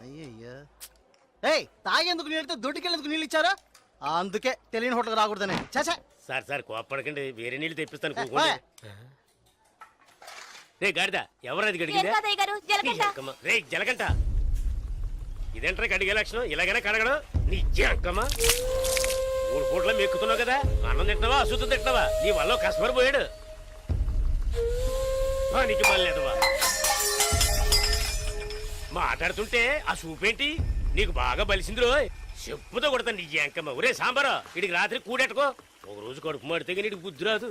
అయ్యయ్యా ఏయ్ తాగేందుకు నీళ్ళతో దొడ్డికెళ్ళేందుకు నీళ్ళు ఇచ్చారా అందుకే తెలియని హోటల్కి రాకూడదని చాచా సార్ సార్ కోప్పడకండి, వేరే నీళ్ళు తెప్పిస్తాను. కూకోండి. రే గాడిద, ఎవరది గడిగిందా? రే జలకంట, ఇదేంట్రా గడిగే లక్షణం? ఇలాగైనా కడగడం నీ జక్కమ్మా. 3 పూట్ల మెక్కుతున్నావు కదా, అన్నం తింటున్నావా అశుద్ధం తింటున్నావా? నీ వల్ల కస్టమర్ పోయాడు. నీకు మళ్ళీదవా మాట్లాడుతుంటే ఆ చూపేంటి? నీకు బాగా బలిసింది రో, చెప్పుతో కొడతాను నీ జంకమ్మ. ఒరే సాంబారా, ఇడికి రాత్రి కూడెట్టుకో. ఒక రోజు కడుపు మాడితే కానీ నీకు బుద్ధి రాదు.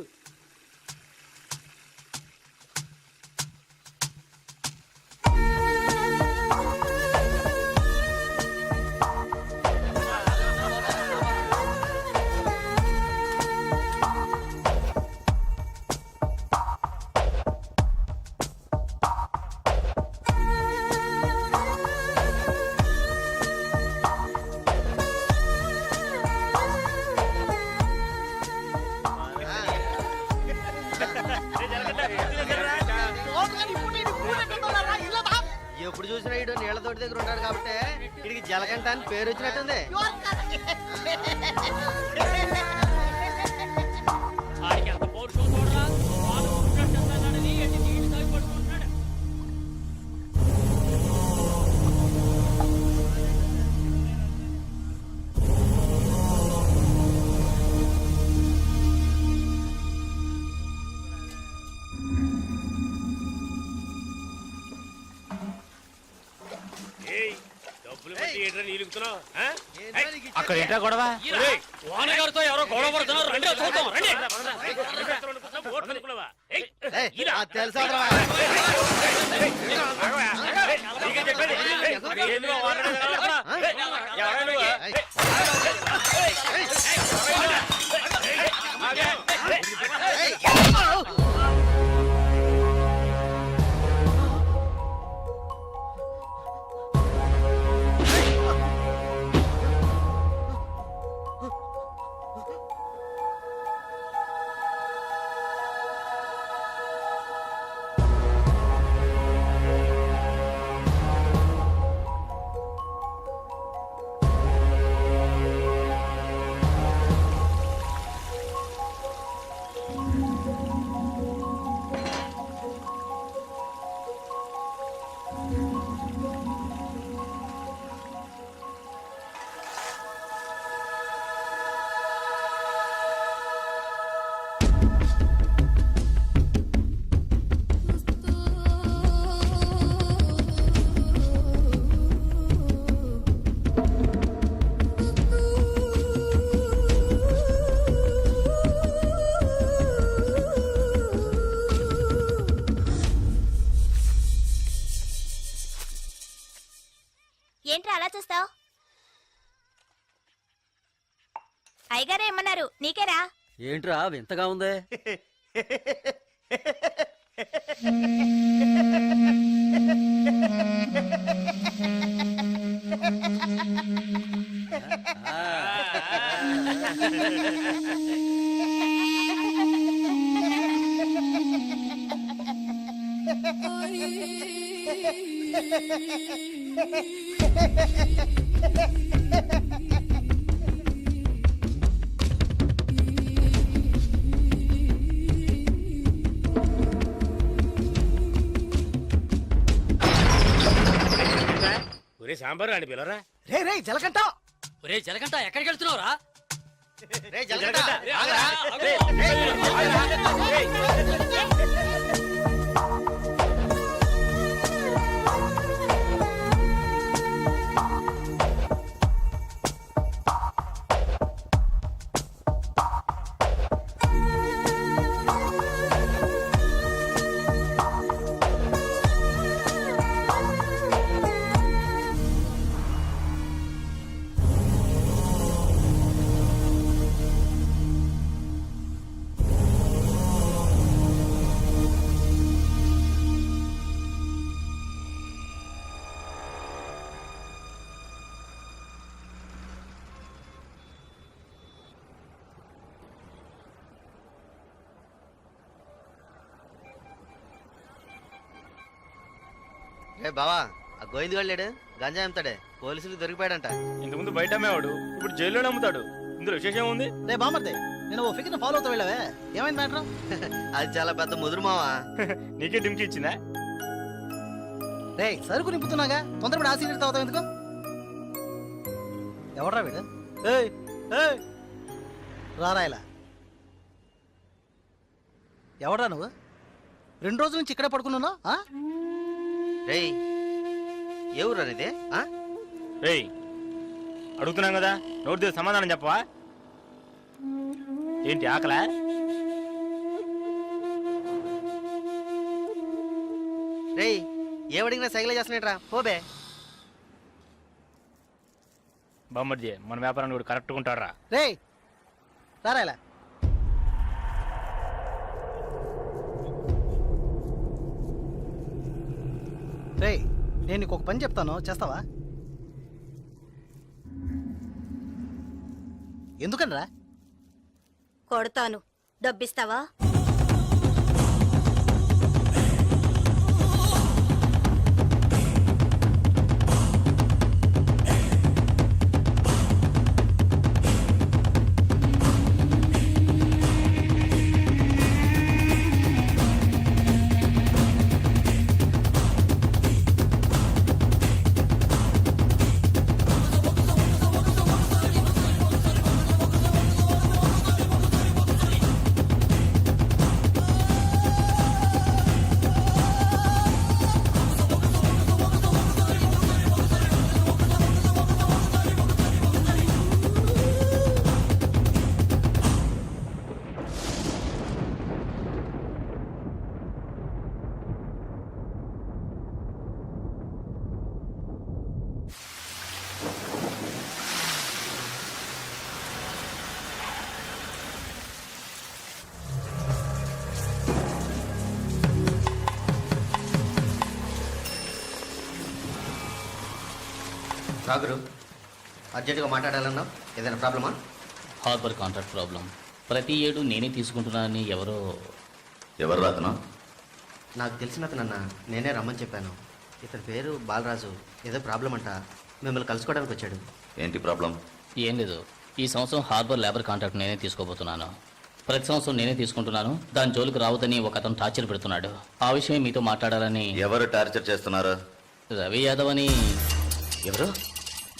ఎప్పుడు చూసినా ఇడు నీళ్ల తోటి దగ్గర ఉంటాడు కాబట్టి ఇడికి జలకంట అని పేరు వచ్చినట్టుంది. అక్కడ ఏంటా గొడవ? గారితో ఎవరో గొడవ పడుతున్నారు, రండి చూద్దాం. రండి. తెలుసా ఏంట్రా అలా చూస్తావు? అయ్యగారే ఏమన్నారు? నీకేరా? ఏంట్రా వింతగా ఉందే? ఒరే సాంబారు అని పిలరా. రే రే జలకంట, ఒరే జలకంట ఎక్కడికి వెళ్తున్నావురా? రే జలకంట రే బావా, ఆ గోవింద్ లేడు గంజా అమ్ముతాడే పోలీసులకు దొరికిపోయాడంట. ఇంతకుముందు బయట అమ్మేవాడు ఇప్పుడు జైల్లోనే అమ్ముతాడు. ఇందులో విశేషం ఏముంది? రే బామర్దే, నేను ఓ ఫిగర్ని ఫాలో అవుతా వెళ్ళావే, ఏమైంది మ్యాటర్? అది చాలా పెద్ద ముదురు మావా. నీకే డిమ్కి ఇచ్చిందా? రే సరుకు నింపుతున్నాగా, తొందరపడి ఆ సీనియర్ తాగుతావు ఎందుకు? ఎవడ్రా వీడు? ఏయ్ ఏయ్ రారా ఇలా. ఎవడ్రా నువ్వు? 2 రోజుల నుంచి ఇక్కడే పడుకున్నావు? రేయ్ ఏ ఊరు అనేది? రేయ్ అడుగుతున్నాం కదా, నోటి దగ్గర సమాధానం చెప్పవా? ఏంటి ఆకలా? రేయ్ ఏమడిగినా సైకిల్ చేస్తున్నాట్రా పోబే. బామ్మర్జీ మన వ్యాపారాన్ని కూడా కరెక్ట్గా ఉంటారా? రే రారా ఇలా. రే నేను నీకు ఒక పని చెప్తాను, చేస్తావా? ఎందుకనరా? కొడతాను, డబ్బిస్తావా? రాగురు అర్జెంటుగా మాట్లాడాలన్నావు, ఏదైనా ప్రాబ్లమా? Harbour contract problem. ప్రతి ఏడు నేనే తీసుకుంటున్నానని ఎవరు రాతనా? నాకు తెలిసిన అతనన్న, నేనే రమ్మని చెప్పాను. ఇతని పేరు బాలరాజు. ఏదో ప్రాబ్లం అంట, మిమ్మల్ని కలుసుకోవడానికి వచ్చాడు. ఏంటి ప్రాబ్లం? ఏం లేదు, ఈ సంవత్సరం హార్బర్ లేబర్ కాంట్రాక్ట్ నేనే తీసుకోబోతున్నాను. ప్రతి సంవత్సరం నేనే తీసుకుంటున్నాను. దాని జోలికి రావద్దని ఒక అతను టార్చర్ పెడుతున్నాడు. ఆ విషయం మీతో మాట్లాడాలని. ఎవరు టార్చర్ చేస్తున్నారు? రవి యాదవ్ అని. ఎవరు?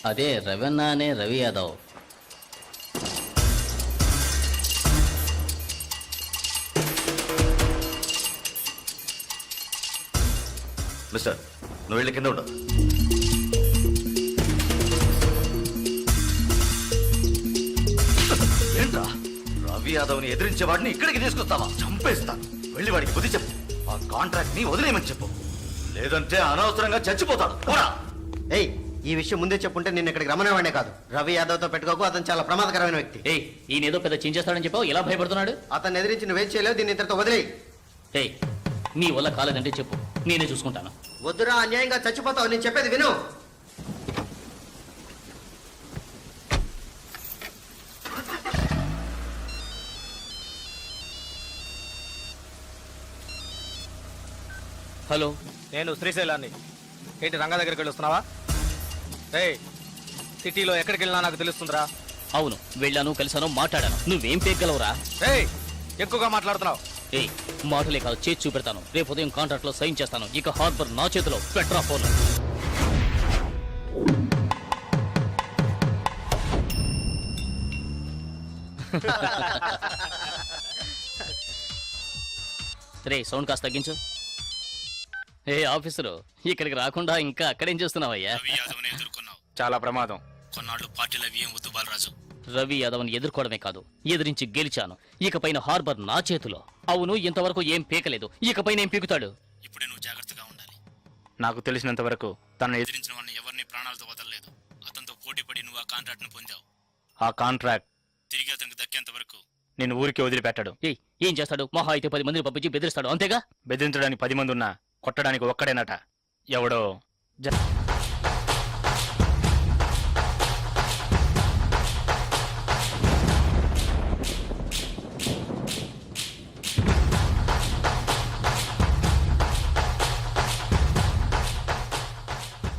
అదే రవణ అనే రవి యాదవ్. మిస్టర్, నువ్వు వెళ్ళి కింద ఉండవు. ఏంట్రా, రవి యాదవ్ని ఎదిరించేవాడిని ఇక్కడికి తీసుకొస్తావా? చంపేస్తాను. వెళ్ళి వాడికి బుద్ధి చెప్పు. ఆ కాంట్రాక్ట్ ని వదిలేయమని చెప్పు, లేదంటే అనవసరంగా చచ్చిపోతాడు. పోరా. ఏయ్ ఈ విషయం ముందే చెప్పుంటే నేను ఇక్కడికి రమ్మనేవాడే కాదు. రవి యాదవ్తో పెట్టుకోకు, అతను చాలా ప్రమాదకరమైన వ్యక్తి. ఏయ్ ఈయన ఏదో పెద్ద చించేస్తాడని చెప్పావు, ఎలా భయపడుతున్నాడు? అతన్ని ఎదిరించి నువ్వేం చేయలేవు, దీన్ని ఇతరుతో వదిలేయి. ఏయ్ నీ వల్ల కాలేదంటే చెప్పు, నేనే చూసుకుంటాను. వద్దురా, అన్యాయంగా చచ్చిపోతావు. నేను చెప్పేది విను. హలో, నేను శ్రీశైలాన్ని. ఏంటి రంగా దగ్గరికి వెళ్ళొస్తున్నావా? సిటీలో ఎక్కడికి వెళ్ళినా నాకు తెలుస్తుందిరా. అవును వెళ్ళాను, కలిసాను, మాట్లాడాను. నువ్వేం పేగలవురా? ఎక్కువగా మాట్లాడుతున్నావు. ఏయ్ మాటలే కాదు, చేసి చూపెడతాను. రేపు ఉదయం కాంట్రాక్ట్ లో సైన్ చేస్తాను. ఇక హార్బర్ నా చేతిలో. Petra phone. రే సౌండ్ కాస్త తగ్గించు. ఏ ఆఫీసరు, ఇక్కడికి రాకుండా ఇంకా అక్కడేం చేస్తున్నావయ్యా? చాలా ప్రమాదం. కొన్నాళ్ళు పార్టీలు అవి ఏం వద్దు బాలరాజు. రవి యాదవ్ని ఎదుర్కోవడమే కాదు, ఎదిరించి గెలిచాను. ఇకపైన హార్బర్ నా చేతిలో. అవును, ఇంతవరకు ఏం పీకలేదు, ఇకపైన ఏం పీకుతాడు? ఇప్పుడే నువ్వు జాగ్రత్తగా ఉండాలి. నాకు తెలిసినంత వరకు తనను ఎదిరించిన వాడిని ఎవరిని ప్రాణాలతో వదలలేదు. అతనితో పోటీ పడి నువ్వు ఆ కాంట్రాక్ట్ ను పొందావు. ఆ కాంట్రాక్ట్ తిరిగి అతనికి దక్కేంత వరకు నేను ఊరికి వదిలిపెట్టాడు. ఏం చేస్తాడు? మహా అయితే 10 మందిని పంపించి బెదిరిస్తాడు, అంతేగా? బెదిరించడానికి 10 మంది ఉన్నా కొట్టడానికి ఒక్కడేనట. ఎవడో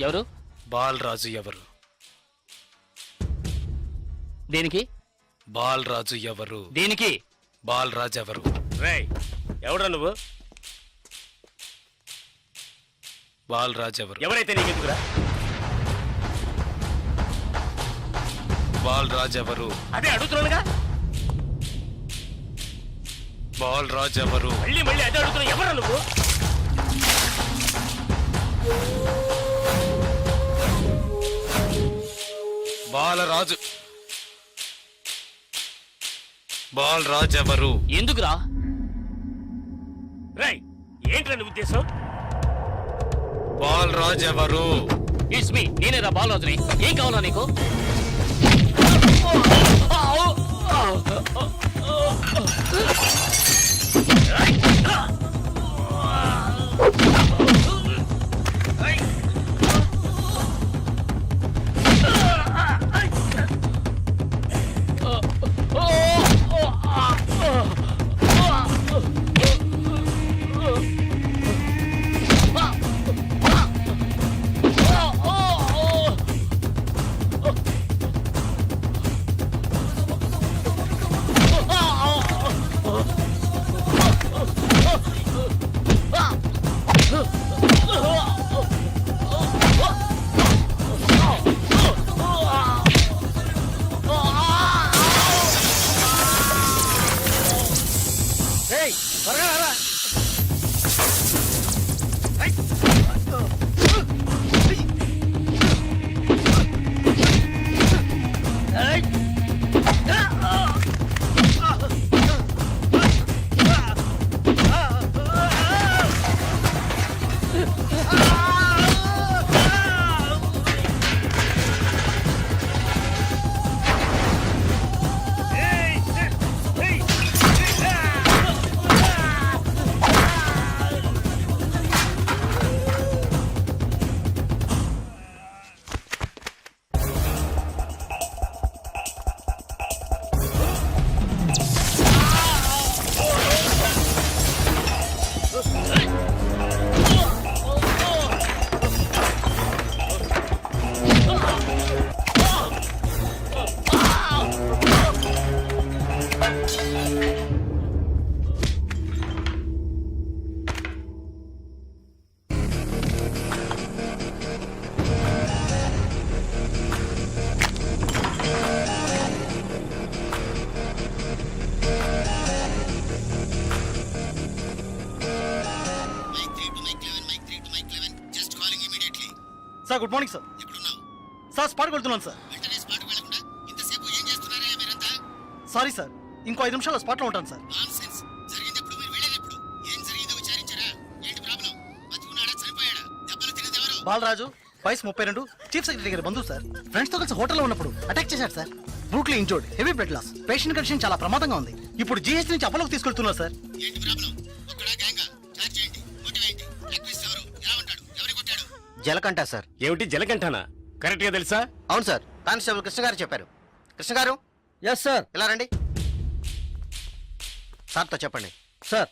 ఎవరు? బాలరాజు ఎవరు? దేనికి? బాలరాజు ఎవరు? దేనికి? బాలరాజు ఎవరు? రేయ్ ఎవడ్రా నువ్వు? బాలరాజు ఎవరు? ఎవరైతే నీకెందుకురా? బాలరాజు ఎవరు? అదే అడుగుతున్నానుగా. బాలరాజు ఎవరు? మళ్ళీ మళ్ళీ అదే అడుగుతున్నా. ఎవరా నువ్వు? బాలరాజు. బాలరాజు ఎవరు? ఎందుకురా? రేయ్ ఏంట్రా నీ ఉద్దేశం? బాలరాజు ఎవరు? ఇట్స్ మీ, నేనేరా బాలరాజుని. ఏం కావాలా నీకు? ఏయ్ త్వరగా రారా. Sir good morning sir. Sir స్పాట్కి వెళ్తున్నాను సార్. సారీ సార్, ఇంకో 5 నిమిషాల్లో స్పాట్లో ఉంటాను సార్. బాలరాజు వయసు 32, చీఫ్ సెక్రటరీ గారి బంధువు సార్. ఫ్రెండ్స్ తో కలిసి హోటల్లో ఉన్నప్పుడు అటాక్ చేశారు sir. Brutally injured, heavy blood loss. Patient condition చాలా ప్రమాదంగా ఉంది. ఇప్పుడు జీహెచ్ నుంచి అపోలోకి తీసుకెళ్తున్నారు సార్. జలకంట సార్. ఏమిటి జలకంఠానా? కరెక్ట్ గా తెలుసా? అవును సార్, కానిస్టేబుల్ కృష్ణ గారు చెప్పారు. కృష్ణ గారు ఎస్ సార్. ఇలా రండి. సార్తో చెప్పండి. సార్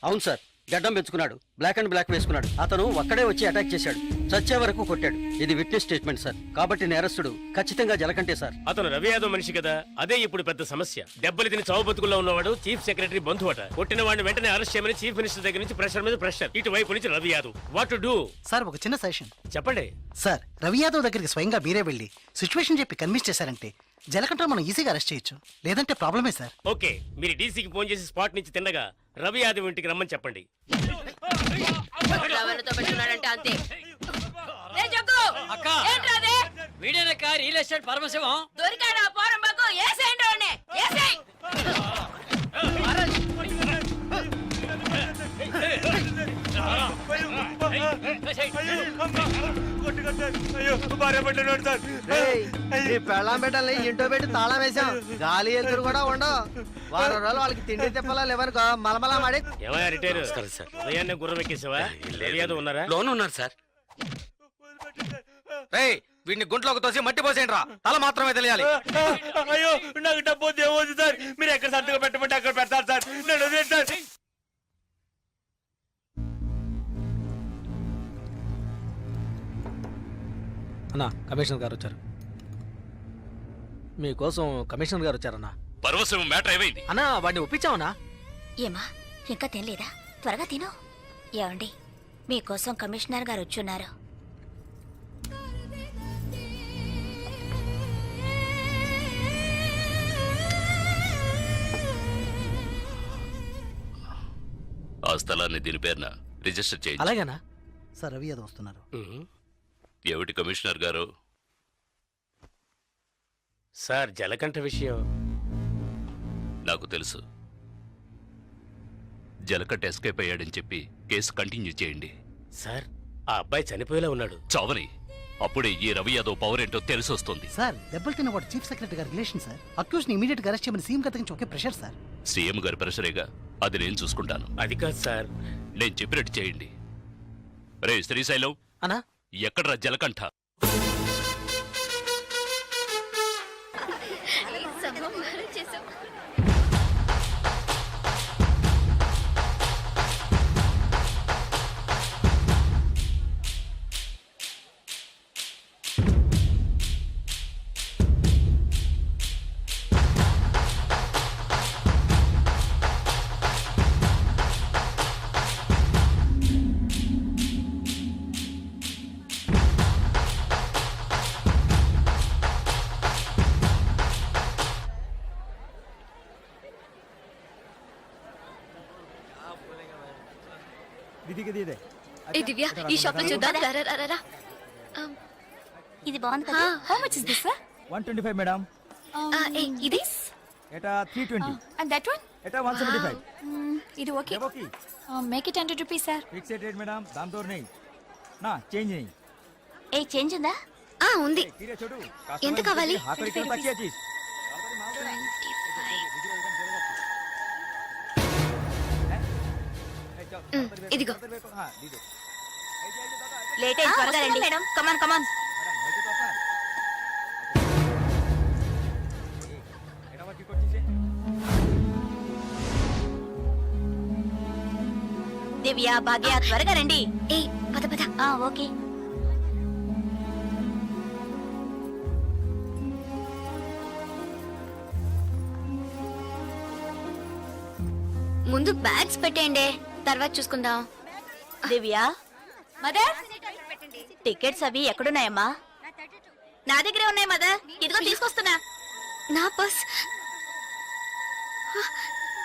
అవును సార్, గడ్డం పెంచుకున్నాడు, బ్లాక్ అండ్ బ్లాక్ వేసుకున్నాడు. అతను ఒక్కడే వచ్చి అటాక్ చేశాడు, చచ్చే వరకు కొట్టాడు. ఇది విట్నెస్ స్టేట్మెంట్ సార్. కాబట్టి నేరస్తుడు ఖచ్చితంగా జలకంటే సార్. అతను రవి యాదవ్ మనిషి కదా, అదే ఇప్పుడు పెద్ద సమస్య. దెబ్బలు తిని చావు బతుకుల్లో ఉన్నవాడు చీఫ్ సెక్రటరీ బంధువు అట. కొట్టిన వాడిని వెంటనే అరెస్ట్ చేయమని చీఫ్ మినిస్టర్ దగ్గర నుంచి ప్రెషర్ మీద ప్రెషర్. ఇటువైపు నుంచి Ravi Yadav. What to do? Sir ఒక చిన్న సజెషన్ చెప్పండి. సార్, రవి యాదవ్ దగ్గరికి స్వయంగా మీరే వెళ్ళి సిచ్యువేషన్ చెప్పి కన్విన్స్ చేశారంటే జలకంట మనం ఈజీగా అరెస్ట్ చేయొచ్చు. లేదంటే ప్రాబ్లమే సార్. ఓకే, మీరు డీసీకి ఫోన్ చేసి స్పాట్ నుంచి తిన్నగా రవి యాదవ్ ఇంటికి రమ్మని చెప్పండి. అంతే. వీడేనక్క రియల్ ఎస్టేట్ పరమశివం. దొరికాడా పోరంబాకు? ఏసేయండి వాడిని, ఏసేయ్. పెళ్ళాం పెట్టాలి, ఇంటో పెట్టి తాళం వేసాం. గాలి ఎదురు కూడా ఉండవు. వారం రోజులు వాళ్ళకి తిండి తిప్పలా లేవనుకో మలమలా మాడి. ఏమయ్యా రిటైర్? సార్ ఉదయాన్నే గుర్రం ఎక్కేసావా? రవి యాదవ్ ఉన్నారా? లోన్ ఉన్నారు సార్. రేయ్ వీడిని గుంట్లోకి తోసి మట్టి పోసేయండి రా. తల మాత్రమే తెలియాలి. అయ్యో నాకు డబ్బు దేవోదు సార్. మీరు ఎక్కడ సంతకం పెట్టమంటే అక్కడ పెడతారు సార్. నేను వదిలేండి సార్. అన్నా కమిషనర్ గారు వచ్చారు. మీకోసం కమిషనర్ గారు వచ్చారన్నా. పర్వసం మ్యాటర్ ఏమైంది? అన్నా వాడిని ఒప్పించావన్నా? ఏమా ఇంకా తినలేదా? త్వరగా తిను. ఏమండి మీకోసం కమిషనర్ గారు వచ్చున్నారు. ఆ స్థలాన్ని దీని పేరున రిజిస్టర్ చేయండి. అలాగేనా సార్? రవి యాదవ్ వస్తున్నారు. ఏమిటి కమిషనర్ గారు? సార్ జలకంఠ విషయం నాకు తెలుసు. జలకట్ ఎస్కేప్ అయ్యాడని చెప్పి కేసు కంటిన్యూ చేయండి. సార్ ఆ అబ్బాయి చనిపోయేలా ఉన్నాడు. చావని అప్పుడే ఈ రవి యాదవ్ పవర్ ఏంటో తెలిసి వస్తుంది. సార్ దెబ్బలు తిన్నవాడు చీఫ్ సెక్రటరీ గారి రిలేషన్ సార్. అక్యూజ్ ని ఇమీడియట్ గా అరెస్ట్ చేయమని సీఎం గారి నుంచి ఒకే ప్రెషర్ సార్. సీఎం గారి ప్రెషరేగా, అది నేను చూసుకుంటాను. అది కాదు సార్. నేను చెప్పినట్టు చేయండి. రే శ్రీశైలం, అన్నా ఎక్కడ్రా జలకంఠ? ఏ దివ్య, ఈ షాప్ లో చూద్దాం. ఇది బాగుంది కదా? How much is this sir? 125 madam. ఇది ఎటా 320. అండ్ దట్ వన్ ఎటా 175. ఇది okay. Okay make it 100 rupees sir. Fixed rate madam, దామ్ తోర్ नहीं ना चेंज नहीं. ఏ చేంజ్ ఉందా? ఉంది. తీరే చూడు. ఎంత కావాలి? హాకరి కిలో తక్కువ చీజ్. ఇదిగో. లేట్ అయింది, త్వరగా రండి మేడం. కమాన్ కమాన్. దివ్య, భాగ్య త్వరగా రండి. ఏ పద పద. ఓకే. ముందు బ్యాగ్స్ పెట్టేయండి, తర్వాత చూసుకుందాం. దివ్య, మదర్ టికెట్స్ అవి ఎక్కడున్నాయమ్మా? నా దగ్గరే ఉన్నాయి మదర్. ఇదిగో తీసుకొస్తున్నా. నా పర్స్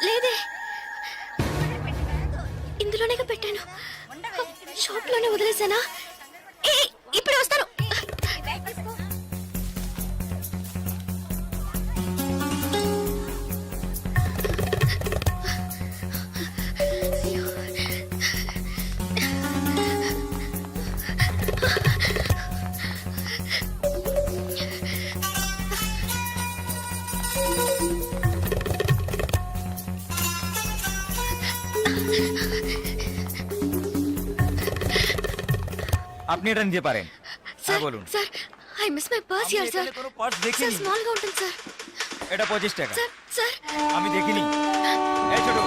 లేదే, ఇందులోనే పెట్టాను. షాప్ లోనే వదిలేసానా? ఏ ఇప్పుడు వస్తాను. আপনি এটা নিতে পারেন। సార్ বলুন। Sir, I miss my purse here sir. Purse sir দেখিনি। స్మాల్ గా ఉంటుంది సార్. এটা 25 টাকা। సార్ సార్ আমি দেখিনি। এই ছোট।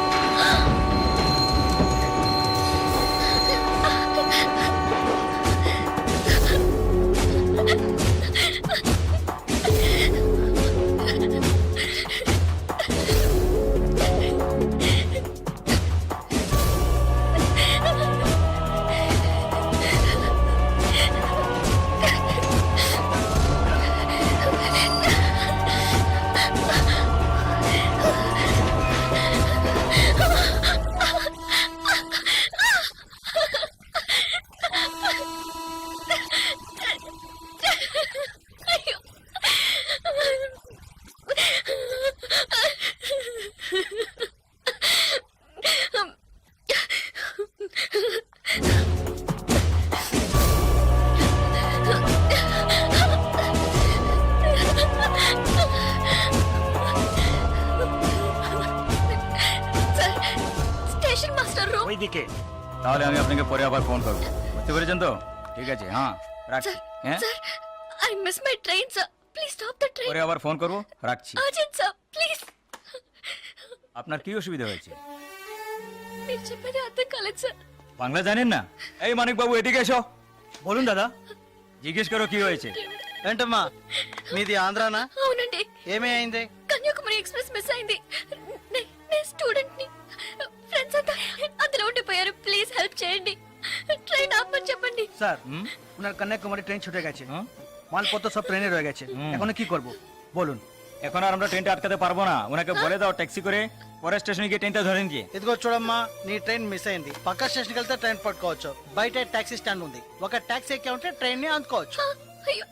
স্টেশন মাস্টার রুম ওইদিকে। তাহলে আমি আপনাকে পরে আবার ফোন করব। বুঝতে পেরেছেন তো? ঠিক আছে, হ্যাঁ রাখছি। হ্যাঁ sir, I miss my train sir, please stop the train. পরে আবার ফোন করব, রাখছি। আজেন স্যার প্লিজ। আপনার কি অসুবিধা হয়েছে? మీరు చెప్పేది అర్థం కాలేదు సార్. বাংলা জানেন না? এই মানিক বাবু এদিকে এসো। বলুন দাদা। জিজ্ঞেস করো কি হয়েছে। ఏంటమ్మా మీది ఆంధ్రానా? అవునండి, ఏమీ అయింది? కన్యాకుమారి ఎక్స్ప్రెస్ మిస్ అయింది. నేను స్టూడెంట్ ని, ఫ్రెండ్స్ అంతా అందులో ఉండిపోయారు. ప్లీజ్ హెల్ప్ చేయండి, ট্রেন ఆపమని చెప్పండి. স্যার ওনার কন্যাকুমারী ট্রেন ছুটে গেছে, মালপত্র সব ট্রেনে রয়ে গেছে, এখন কি করব বলুন? এখন আর আমরা ট্রেনটা আটকাতে পারবো না, ওনাকে বলে দাও ট্যাক্সি করে পরের স্টেশনে গিয়ে ট্রেনটা ধরে নিয়ে। ఇదిగో చూడమ్మా, నీ ట్రైన్ మిస్ అయింది. పక్క స్టేషన్కి వెళ్తే ట్రైన్ పట్టుకోవచ్చు. బయట టాక్సీ స్టాండ్ ఉంది, ఒక టాక్సీ ఎక్కి ఉంటే ట్రైన్ ని అందుకోవచ్చు. అయ్యో,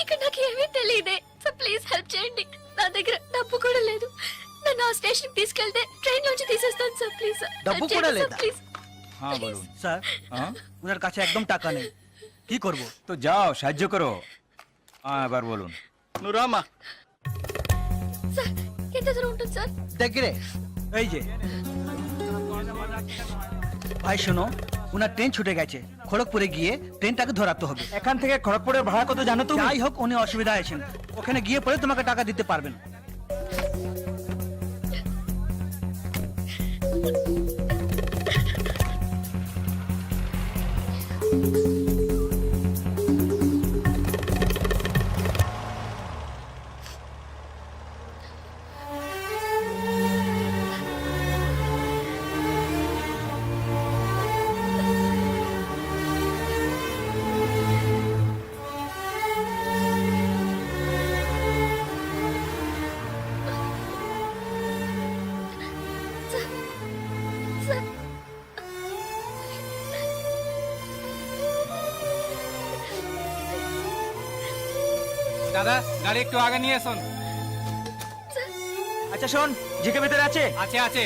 ఇక్కడ నాకు ఏమీ తెలియదే. సో ప్లీజ్ హెల్ప్ చేయండి. నా దగ్గర డబ్బు కూడా లేదు. నన్ను ఆ స్టేషన్ కి తీసుకెళ్తే ట్రైన్ నుంచి తీసేస్తాను సార్. ప్లీజ్ డబ్బు కూడా లేదా? ప్లీజ్ হ্যাঁ বলুন। স্যার ওনার কাছে একদম টাকা নেই, কি করব? তো যাও সাহায্য করো। হ্যাঁ এবার বলুন। నువ్వు రామ్మా, సార్ ఎంత దూరం ఉంటుంది సార్? దగ్గరే। এই যে ভাই শোনো, ওনার ট্রেন ছুটে গেছে, খড়গপুরে গিয়ে ট্রেনটাকে ধরাতে হবে। এখান থেকে খড়গপুরের ভাড়া কত জানো তুমি? যাই হোক, উনি অসুবিধা আছেন, ওখানে গিয়ে পরে তোমাকে টাকা দিতে পারবেন। సార్ দাদা গাড়ি একটু আগে নিয়ে আসুন। আচ্ছা শোন, জিকে ভিতরে আছে? আছে আছে।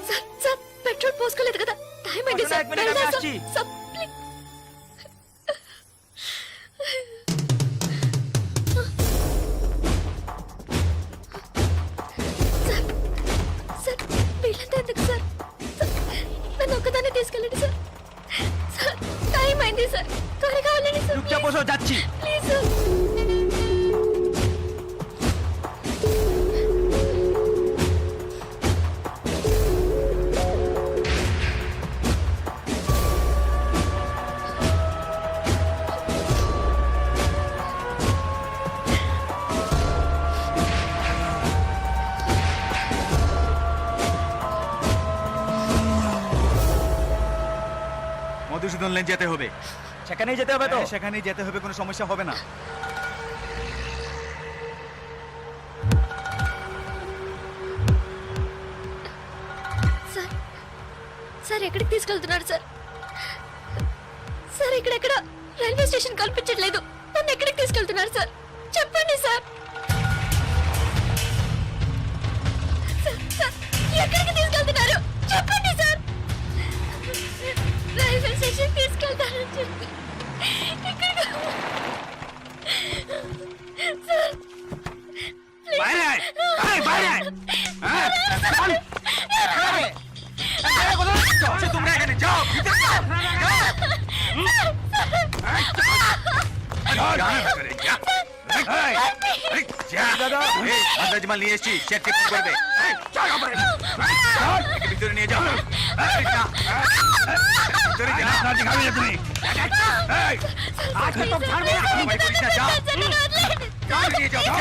సార్ సార్ పెట్రోల్ పోసుకోలేదు కదా, టైం అయింది సార్. এক মিনিট, আমি আসছি। Sir please. సార్ సార్ వీళ్ళంతా ఎందుకు సార్? సార్, నన్ను ఒక్కదాన్ని తీసుకెళ్ళండి సార్. సార్ టైం అయింది సార్, త్వరగా వెళ్ళండి సార్. চুপচাপ বসো, যাচ্ছি। Please sir. মধুসূদন লেন যেতে হবে। সেখানেই যেতে হবে তো? সেখানেই যেতে হবে, কোনো সমস্যা হবে না। సార్ సార్ ఎక్కడికి తీసుకెళ్తున్నారు సార్? సార్ ఇక్కడెక్కడ రైల్వే స్టేషన్ కనిపించట్లేదు. నన్ను ఎక్కడికి తీసుకెళ్తున్నారు సార్? చెప్పండి సార్. సార్, సార్, ఎక్కడికి తీసుకెళ్తున్నారు? చెప్పండి సార్. రైల్వే స్టేషన్ తీసుకెళ్తారని చెప్పి ఇక్కడికి- సార్ বাইরে আয়, আয়, বাইরে আয়। হ্যাঁ, চল। চল, তোমরা এখানে যাও, ভিতরে যাও, যাও। যাও না করে, যা। এই, এই, যা। এই, আন্দাজ মাল নিয়ে এসেছি, চেক টেক করবে। এই, চল, ওপরে। চল, একে ভিতরে নিয়ে যাও। এই, যা। ভিতরে যা। না দিখাবি না তুমি। এই, আজকে তো ছাড়বে না। ভাই করিস না, যাও। যাও, নিয়ে যাও, যাও।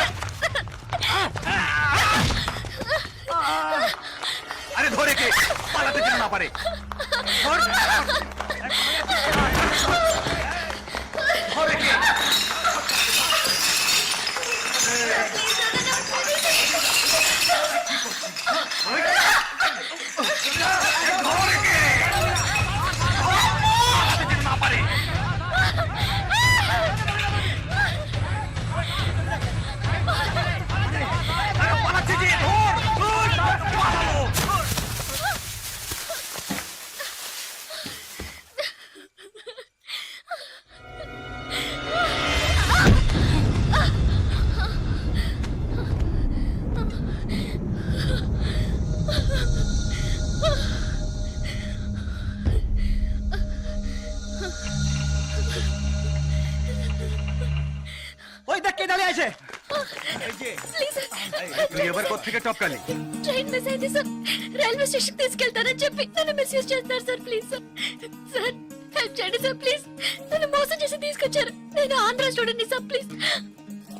আরে ধরে কে পালাতে যেন না পারে। ধরে কে? ধরে কে? পালাতে যেন না পারে। পালাচ্ছে যে, ধর, ধর, পালালো। ওই দেখ কে দাঁড়িয়ে আছে। Please sir. তুই এবার কোত্থেকে টপকালি? ట్రైన్ మిస్ అయింది సార్. రైల్వే స్టేషన్ తీసుకెళ్తారని చెప్పి నన్ను మిస్యూజ్ చేస్తారు sir. Please sir. Sir help చేయండి సార్ ప్లీజ్. నన్ను మోసం చేసి తీసుకొచ్చారు. నేను Andhra student sir please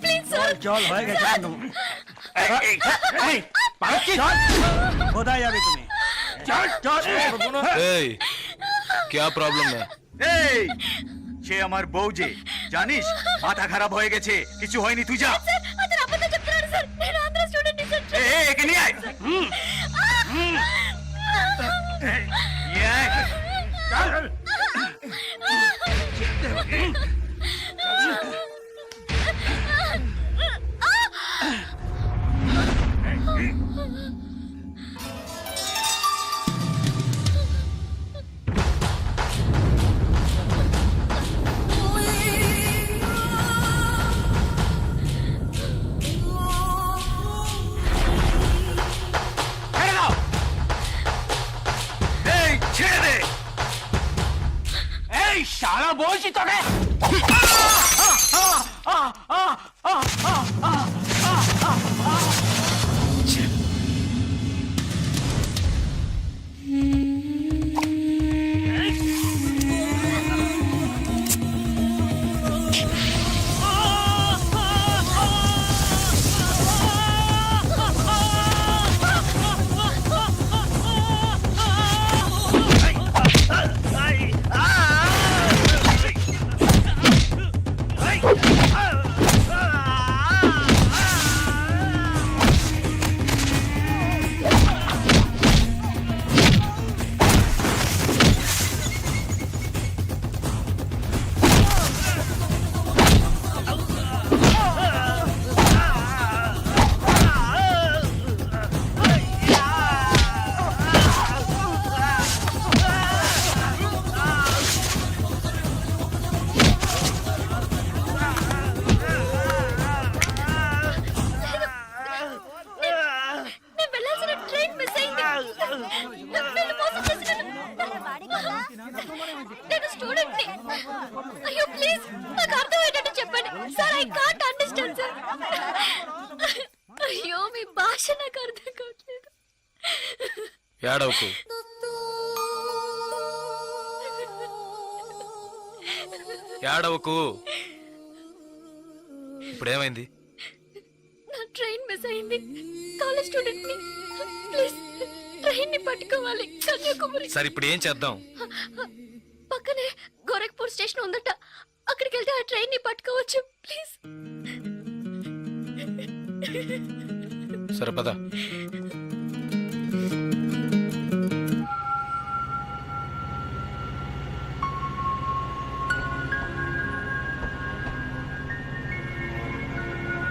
please sir. क्या प्रॉब्लम है? এই সে আমার বউ যে জানিস মাথা খারাপ হয়ে গেছে কিছু হয়নি তুই যা సార్ అతను అబద్ధం చెప్తున్నాడు సార్. నేను ఆంధ్ర స్టూడెంట్ సార్. একে নিয়ে আয় নিয়ে আয় চল ছেড়ে দাও এই ছেড়ে দে এই শালা বলছি তোকে నేను వెళ్ళాల్సిన ట్రైన్ మిస్ అయింది. నన్ను మోసం చేసి నేను స్టూడెంట్ ని. అయ్యో ప్లీజ్ నాకు అర్థమయ్యేటట్టు చెప్పండి sir. I can't understand sir. అయ్యో మీ భాష నాకు అర్థం కావట్లేదు. ఏడవకు. ఏడవకు. ఇప్పుడేమైంది? నా ట్రైన్ మిస్ అయింది. కాలేజ్ స్టూడెంట్ ని. ప్లీజ్ ట్రైన్ ని పట్టుకోవాలి కన్యాకుమారి. సరే ఇప్పుడు ఏం చేద్దాం? పక్కనే గోరఖ్పూర్ స్టేషన్ ఉందట. అక్కడికి వెళ్తే ఆ ట్రైన్ ని పట్టుకోవచ్చు ప్లీజ్. సరే పద.